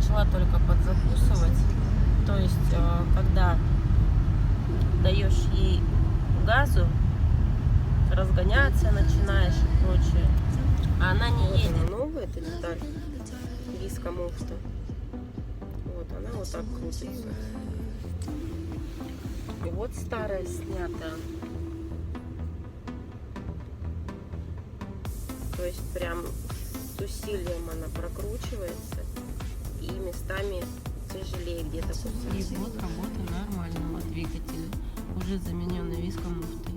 начала только подзакусывать. То есть, когда даешь ей газу, разгоняться начинаешь и прочее, а она не едет. Вот она новая, эта деталь, виска муфта. Вот она вот так крутится. И вот старая снятая. То есть прям с усилием она прокручивается и местами тяжелее где-то кусать. И вот работа нормального двигателя, уже замененный виском муфты.